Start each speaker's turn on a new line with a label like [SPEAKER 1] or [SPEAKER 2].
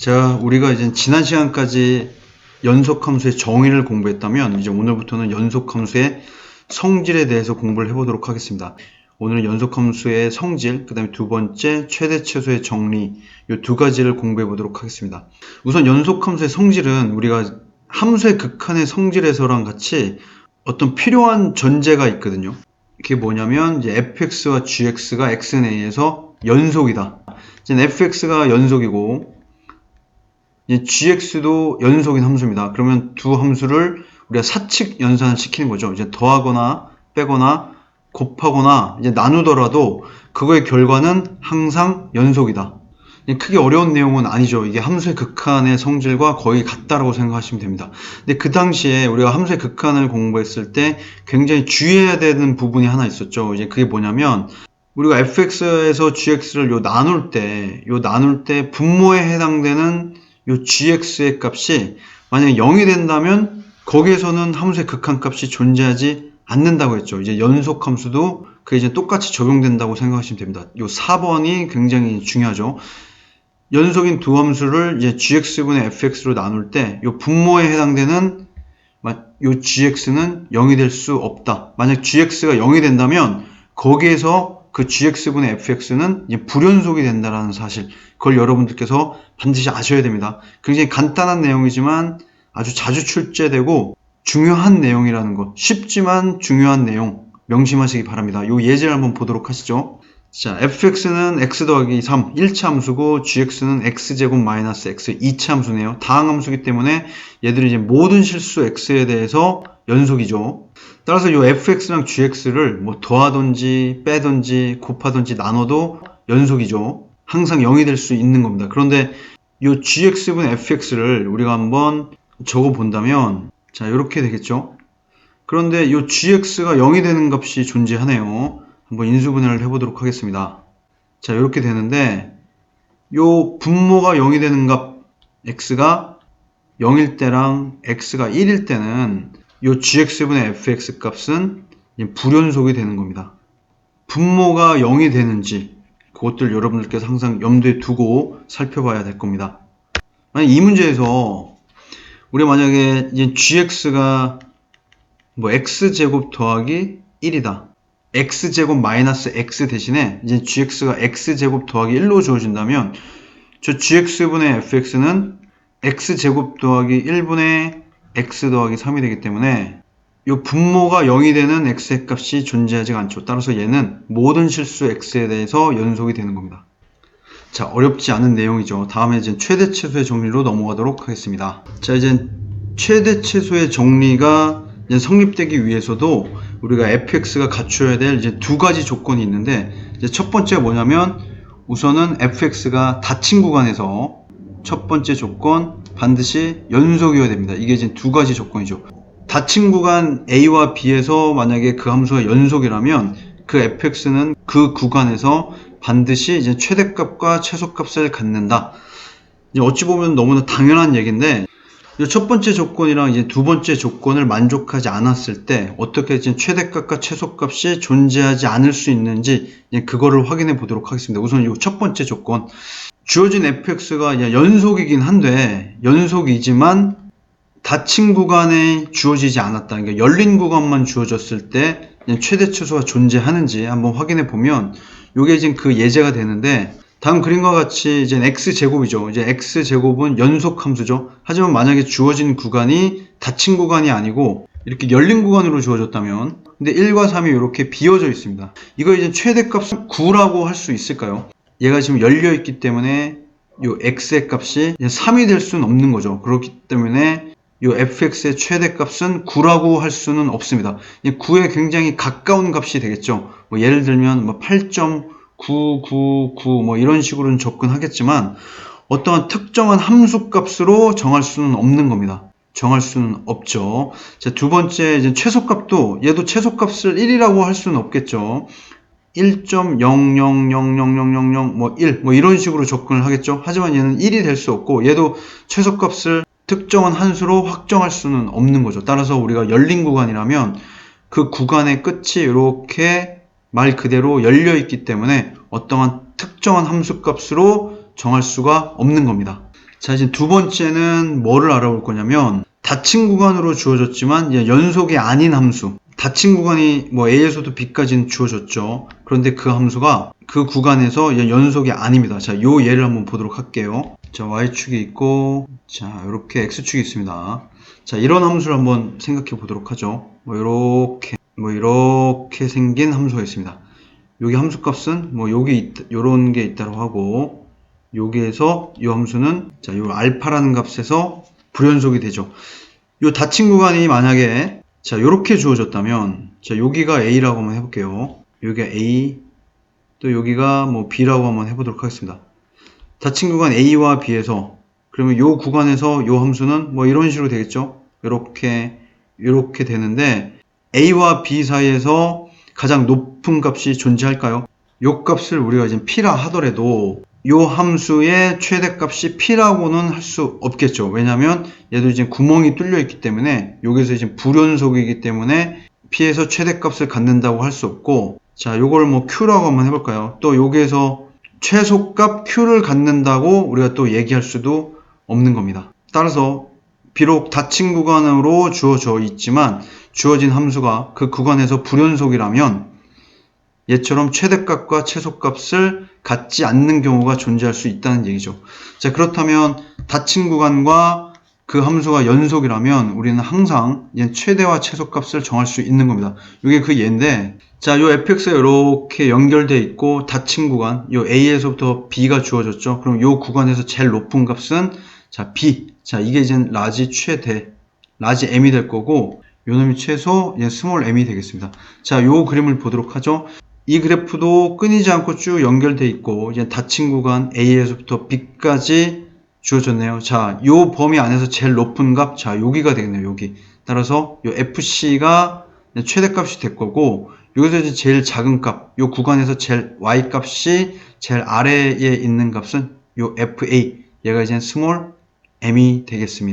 [SPEAKER 1] 자, 우리가 이제 지난 시간까지 연속함수의 정의를 공부했다면 이제 오늘부터는 연속함수의 성질에 대해서 공부를 해보도록 하겠습니다. 오늘은 연속함수의 성질, 그 다음에 두 번째 최대최소의 정리, 이 두 가지를 공부해 보도록 하겠습니다. 우선 연속함수의 성질은 우리가 함수의 극한의 성질에서랑 같이 어떤 필요한 전제가 있거든요. 그게 뭐냐면 이제 fx와 gx가 xn에서 연속이다. 이제 fx가 연속이고 gx도 연속인 함수입니다. 그러면 두 함수를 우리가 사칙 연산을 시키는 거죠. 이제 더하거나 빼거나 곱하거나 이제 나누더라도 그거의 결과는 항상 연속이다. 크게 어려운 내용은 아니죠. 이게 함수의 극한의 성질과 거의 같다라고 생각하시면 됩니다. 근데 그 당시에 우리가 함수의 극한을 공부했을 때 굉장히 주의해야 되는 부분이 하나 있었죠. 이제 그게 뭐냐면 우리가 fx에서 gx를 나눌 때 분모에 해당되는 요 gx의 값이 만약에 0이 된다면 거기에서는 함수의 극한값이 존재하지 않는다고 했죠. 이제 연속함수도 그게 이제 똑같이 적용된다고 생각하시면 됩니다. 요 4번이 굉장히 중요하죠. 연속인 두 함수를 이제 gx분의 fx로 나눌 때 요 분모에 해당되는 요 gx는 0이 될 수 없다. 만약 gx가 0이 된다면 거기에서 그 gx분의 fx는 이제 불연속이 된다는 사실, 그걸 여러분들께서 반드시 아셔야 됩니다. 굉장히 간단한 내용이지만 아주 자주 출제되고 중요한 내용이라는 것, 쉽지만 중요한 내용 명심하시기 바랍니다. 요 예제를 한번 보도록 하시죠. 자, fx는 x 더하기 3 1차 함수고 gx는 x제곱 마이너스 x 2차 함수네요. 다항 함수이기 때문에 얘들이 이제 모든 실수 x에 대해서 연속이죠. 따라서 이 fx랑 gx를 뭐 더하든지 빼든지 곱하든지 나눠도 연속이죠. 항상 0이 될 수 있는 겁니다. 그런데 이 gx분 fx를 우리가 한번 적어 본다면 자, 이렇게 되겠죠. 그런데 이 gx가 0이 되는 값이 존재하네요. 한번 인수분해를 해보도록 하겠습니다. 자, 이렇게 되는데 이 분모가 0이 되는 값 x가 0일 때랑 x가 1일 때는 이 gx분의 fx 값은 불연속이 되는 겁니다. 분모가 0이 되는지 그것들 여러분들께서 항상 염두에 두고 살펴봐야 될 겁니다. 만약 이 문제에서 우리 만약에 이제 gx가 뭐 x제곱 더하기 1이다. x제곱 마이너스 x 대신에 이제 gx가 x제곱 더하기 1로 주어진다면 저 gx분의 fx는 x제곱 더하기 1분의 x 더하기 3이 되기 때문에 이 분모가 0이 되는 x의 값이 존재하지 않죠. 따라서 얘는 모든 실수 x에 대해서 연속이 되는 겁니다. 자, 어렵지 않은 내용이죠. 다음에 이제 최대최소의 정리로 넘어가도록 하겠습니다. 자, 이제 최대최소의 정리가 이제 성립되기 위해서도 우리가 fx가 갖춰야 될 이제 두 가지 조건이 있는데 이제 첫 번째가 뭐냐면 우선은 fx가 닫힌 구간에서 첫 번째 조건 반드시 연속이어야 됩니다. 이게 이제 두 가지 조건이죠. 닫힌 구간 A와 B에서 만약에 그 함수가 연속이라면 그 fx는 그 구간에서 반드시 이제 최대값과 최소값을 갖는다. 이제 어찌 보면 너무나 당연한 얘기인데 첫 번째 조건이랑 이제 두 번째 조건을 만족하지 않았을 때 어떻게 이제 최대값과 최소값이 존재하지 않을 수 있는지 그거를 확인해 보도록 하겠습니다. 우선 이 첫 번째 조건. 주어진 fx가 연속이긴 한데 연속이지만 닫힌 구간에 주어지지 않았다. 그러니까 열린 구간만 주어졌을 때 최대 최소가 존재하는지 한번 확인해 보면 이게 이제 그 예제가 되는데 다음 그림과 같이 이제 x제곱이죠. 이제 x제곱은 연속 함수죠. 하지만 만약에 주어진 구간이 닫힌 구간이 아니고 이렇게 열린 구간으로 주어졌다면 근데 1과 3이 이렇게 비어져 있습니다. 이거 이제 최대값은 9라고 할 수 있을까요? 얘가 지금 열려 있기 때문에 이 x의 값이 3이 될 수는 없는 거죠. 그렇기 때문에 이 fx의 최대값은 9라고 할 수는 없습니다. 9에 굉장히 가까운 값이 되겠죠. 뭐 예를 들면 뭐 8.999 뭐 이런 식으로는 접근하겠지만 어떠한 특정한 함수 값으로 정할 수는 없는 겁니다. 정할 수는 없죠. 자, 두 번째 이제 최소값도 얘도 최소값을 1이라고 할 수는 없겠죠. 1.000000 뭐 1 뭐 이런 식으로 접근을 하겠죠. 하지만 얘는 1이 될 수 없고 얘도 최소값을 특정한 한수로 확정할 수는 없는 거죠. 따라서 우리가 열린 구간이라면 그 구간의 끝이 이렇게 말 그대로 열려 있기 때문에 어떠한 특정한 함수 값으로 정할 수가 없는 겁니다. 자, 이제 두 번째는 뭐를 알아볼 거냐면, 닫힌 구간으로 주어졌지만 이제 연속이 아닌 함수. 닫힌 구간이 뭐 A에서도 B까지는 주어졌죠. 그런데 그 함수가 그 구간에서 이제 연속이 아닙니다. 자, 요 예를 한번 보도록 할게요. 자, Y축이 있고, 자, 이렇게 X축이 있습니다. 자, 이런 함수를 한번 생각해 보도록 하죠. 이렇게 생긴 함수가 있습니다. 여기 함수 값은 요런 게 있다고 하고, 여기에서 이 함수는 자, 요 알파라는 값에서 불연속이 되죠. 요 닫힌 구간이 만약에 자, 요렇게 주어졌다면, 자, 여기가 A라고 한번 해볼게요. 여기가 A, 또 여기가 뭐 B라고 한번 해보도록 하겠습니다. 닫힌 구간 A와 B에서, 그러면 요 구간에서 요 함수는 뭐 이런 식으로 되겠죠? 요렇게 되는데, A와 B 사이에서 가장 높은 값이 존재할까요? 요 값을 우리가 이제 P라 하더라도, 요 함수의 최대값이 P라고는 할 수 없겠죠. 왜냐면 얘도 이제 구멍이 뚫려 있기 때문에 여기서 이제 불연속이기 때문에 P에서 최대값을 갖는다고 할 수 없고, 자, 요걸 뭐 Q라고 한번 해볼까요? 또 여기에서 최소값 Q를 갖는다고 우리가 또 얘기할 수도 없는 겁니다. 따라서 비록 닫힌 구간으로 주어져 있지만 주어진 함수가 그 구간에서 불연속이라면 얘처럼 최대값과 최소값을 갖지 않는 경우가 존재할 수 있다는 얘기죠. 자, 그렇다면 닫힌 구간과 그 함수가 연속이라면 우리는 항상 최대와 최소값을 정할 수 있는 겁니다. 이게 그 예인데, 자, 요 fx가 이렇게 연결되어 있고 닫힌 구간, 요 a에서부터 b가 주어졌죠. 그럼 요 구간에서 제일 높은 값은 자, b. 자, 이게 이제 라지 최대, 라지 m이 될 거고, 요 놈이 최소, 스몰 m이 되겠습니다. 자, 요 그림을 보도록 하죠. 이 그래프도 끊이지 않고 쭉 연결되어 있고, 이제 닫힌 구간 A에서부터 B까지 주어졌네요. 자, 요 범위 안에서 제일 높은 값, 자, 여기가 되겠네요, 여기. 따라서 요 FC가 최대값이 될 거고, 여기서 이제 제일 작은 값, 요 구간에서 제일 Y 값이 제일 아래에 있는 값은 요 FA, 얘가 이제 스몰 M이 되겠습니다.